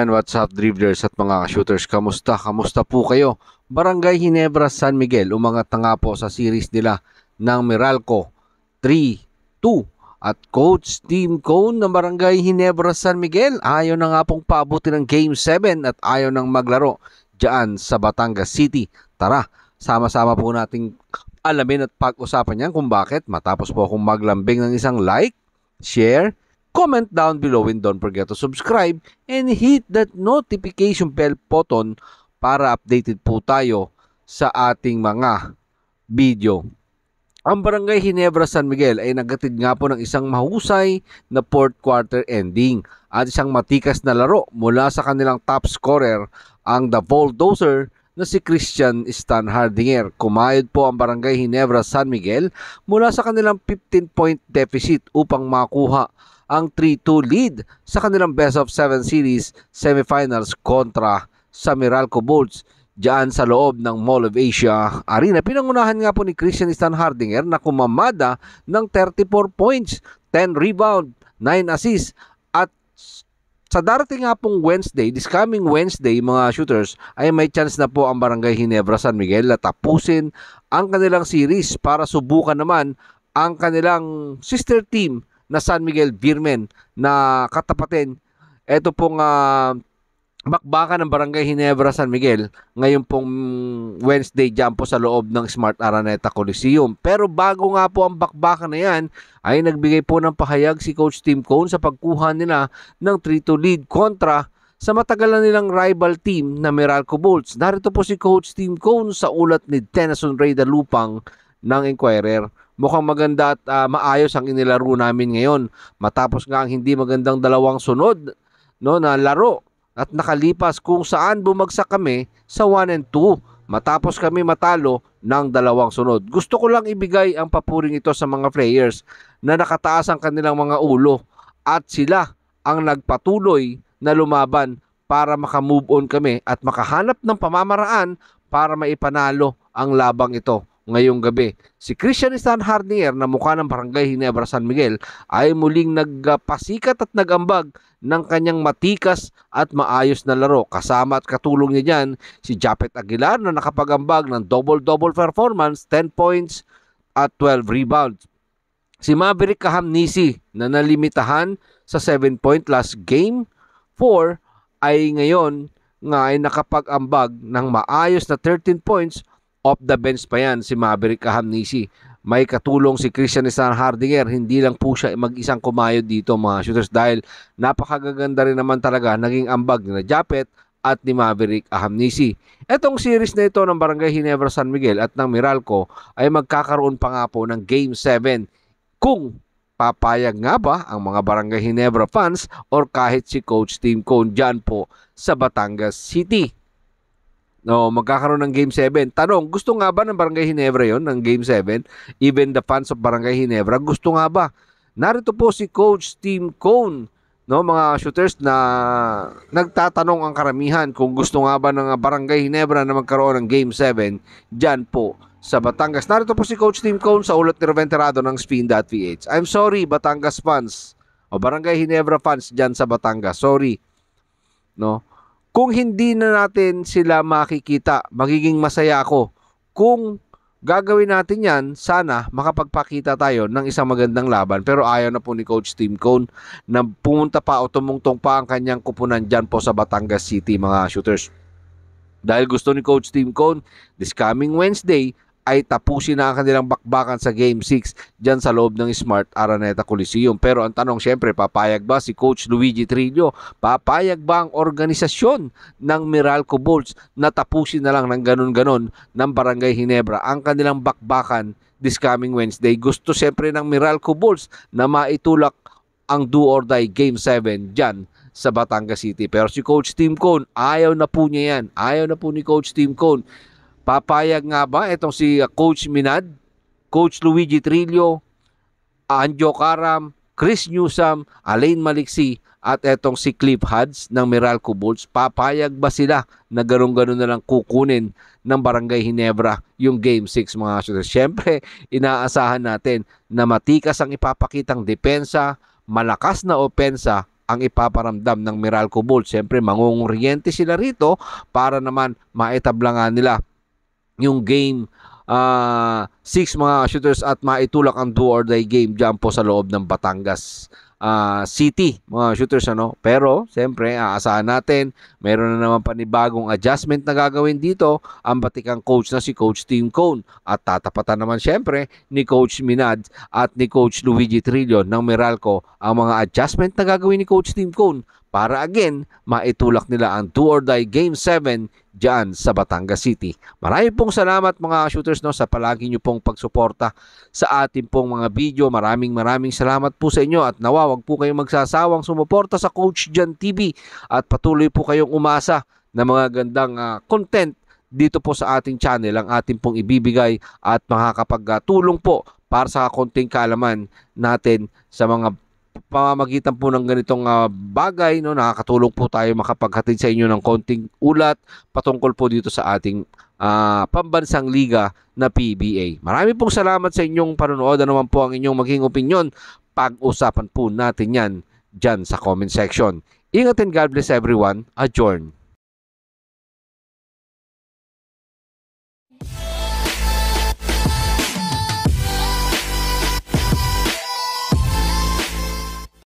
Ayan, what's up dribblers at mga shooters? Kamusta? Kamusta po kayo? Barangay Ginebra San Miguel umangat na nga po sa series nila ng Meralco 3-2. At Coach Team Cone ng Barangay Ginebra San Miguel ayaw na nga pong paabuti ng Game 7 at ayaw nang maglaro dyan sa Batangas City. Tara, sama-sama po nating alamin at pag-usapan yan kung bakit. Matapos po akong maglambing ng isang like, share, comment down below and don't forget to subscribe and hit that notification bell button para updated po tayo sa ating mga video. Ang Barangay Ginebra San Miguel ay nagatid nga po ng isang mahusay na fourth quarter ending at isang matikas na laro mula sa kanilang top scorer, ang The Bulldozer na si Christian Stan Hardinger. Kumayod po ang Barangay Ginebra San Miguel mula sa kanilang 15-point deficit upang makuha ang 3-2 lead sa kanilang best of 7 series semifinals kontra sa Meralco Bulls diyan sa loob ng Mall of Asia Arena. Pinangunahan nga po ni Christian Stan Hardinger na kumamada ng 34 points, 10 rebound, 9 assists at sa darating nga pong Wednesday, this coming Wednesday mga shooters, ay may chance na po ang Barangay Ginebra San Miguel na tapusin ang kanilang series para subukan naman ang kanilang sister team na San Miguel Beermen na katapatin. Ito pong bakbakan ng Barangay Ginebra San Miguel ngayon pong Wednesday dyan po sa loob ng Smart Araneta Coliseum. Pero bago nga po ang bakbakan na yan, ay nagbigay po ng pahayag si Coach Team Cone sa pagkuha nila ng 3-2 lead kontra sa matagal na nilang rival team na Meralco Bulls. Narito po si Coach Team Cone sa ulat ni Tennyson Ray Dalupang ng Inquirer. Mukhang maganda at maayos ang inilaro namin ngayon. Matapos nga ang hindi magandang dalawang sunod na laro at nakalipas kung saan bumagsak kami sa 1-2 matapos kami matalo ng dalawang sunod. Gusto ko lang ibigay ang papuring ito sa mga players na nakataas ang kanilang mga ulo at sila ang nagpatuloy na lumaban para makamove on kami at makahanap ng pamamaraan para maipanalo ang labang ito ngayong gabi. Si Christian Stan Hardinger na mukha ng Barangay Ginebra San Miguel ay muling nagpasikat at nagambag ng kanyang matikas at maayos na laro. Kasama at katulong niya dyan si Japet Aguilar na nakapagambag ng double-double performance, 10 points at 12 rebounds. Si Maverick Kahamnisi na nalimitahan sa 7-point last game 4 ay ngayon nga ay nakapag-ambag ng maayos na 13 points. Off the bench pa yan si Maverick Kahamnisi. May katulong si Christian Stan Hardinger. Hindi lang po siya mag-isang kumayod dito mga shooters dahil napakagaganda rin naman talaga naging ambag ni Japet at ni Maverick Kahamnisi. Etong series na ito ng Barangay Ginebra San Miguel at ng Meralco ay magkakaroon pa nga po ng Game 7 kung papayag nga ba ang mga Barangay Ginebra fans or kahit si Coach Team Cone dyan po sa Batangas City. No, magkakaroon ng Game 7. Tanong, gusto nga ba ng Barangay Ginebra yon ng Game 7? Even the fans of Barangay Ginebra, gusto nga ba? Narito po si Coach Team Cone, no, mga shooters na nagtatanong ang karamihan kung gusto nga ba ng Barangay Ginebra na magkaroon ng Game 7 dyan po sa Batangas. Narito po si Coach Team Cone sa ulat ni Roventerado ng Spin.ph. I'm sorry, Batangas fans o Barangay Ginebra fans dyan sa Batangas. Sorry. No? Kung hindi na natin sila makikita, magiging masaya ako. Kung gagawin natin yan, sana makapagpakita tayo ng isang magandang laban. Pero ayaw na po ni Coach Team Cone na pumunta pa o tumungtong pa ang kanyang kupunan dyan po sa Batangas City mga shooters. Dahil gusto ni Coach Team Cone, this coming Wednesday ay tapusin na ang kanilang bakbakan sa Game 6 dyan sa loob ng Smart Araneta Coliseum. Pero ang tanong syempre, papayag ba si Coach Luigi Trillo? Papayag ba ang organisasyon ng Meralco Bulls na tapusin na lang ng ganun-ganon ng Barangay Ginebra ang kanilang bakbakan this coming Wednesday? Gusto syempre ng Meralco Bulls na maitulak ang do or die Game 7 dyan sa Batangas City. Pero si Coach Team Cone, ayaw na po niya yan. Ayaw na po ni Coach Team Cone. Papayag nga ba itong si Coach Minad, Coach Luigi Trillo, Anjo Karam, Chris Newsome, Alain Maliksi at etong si Cliff Huds ng Meralco Bulls? Papayag ba sila na ganun-ganun na lang kukunin ng Barangay Ginebra yung Game 6 mga shooters? Siyempre, inaasahan natin na matikas ang ipapakitang depensa, malakas na opensa ang ipaparamdam ng Meralco Bulls. Siyempre, mangunguriente sila rito para naman maitablangan nila yung game 6 mga shooters at maitulak ang do or die game dyan po sa loob ng Batangas City mga shooters pero siyempre aasahan natin meron na naman panibagong adjustment na gagawin dito ang batikang coach na si Coach Tim Cone at tatapatan naman siyempre ni Coach Minad at ni Coach Luigi Trillo ng Meralco ang mga adjustment na gagawin ni Coach Tim Cone para again maitulak nila ang do or die game 7 dyan sa Batangas City. Maraming pong salamat mga shooters sa palagi nyo pong pagsuporta sa ating pong mga video. Maraming salamat po sa inyo at nawa wag po kayong magsasawang sumuporta sa Coach Jan TV at patuloy po kayong umasa na mga gandang content dito po sa ating channel ang ating pong ibibigay at makakapagtulong po para sa konting kaalaman natin sa mga pamamagitan po ng ganitong bagay nakakatulong po tayo makapaghatid sa inyo ng konting ulat patungkol po dito sa ating pambansang liga na PBA. Marami pong salamat sa inyong panonood. Ano naman po ang inyong maging opinyon? Pag-usapan po natin yan dyan sa comment section. Ingat and God bless everyone. Adjourn.